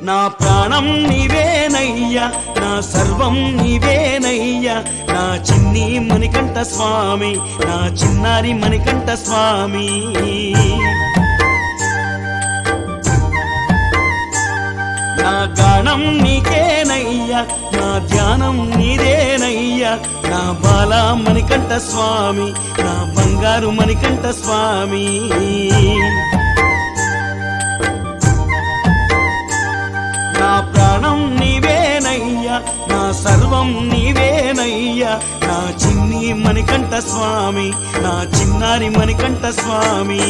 నా ప్రాణం నీవేనయ్యా, నా సర్వం నీవేనయ్యా, నా చిన్ని మణికంఠ స్వామి, నా చిన్నారి మణికంఠ స్వామి. నా గానం నీకేనయ్యా, నా ధ్యానం నీదేనయ్యా, నా బాల మణికంఠ స్వామి, నా బంగారు మణికంఠ స్వామి. నా ప్రాణం నీవేనయ్యా, నా సర్వం నీవేనయ్యా, నా చిన్ని మణికంఠ స్వామి, నా చిన్నారి మణికంఠ స్వామి.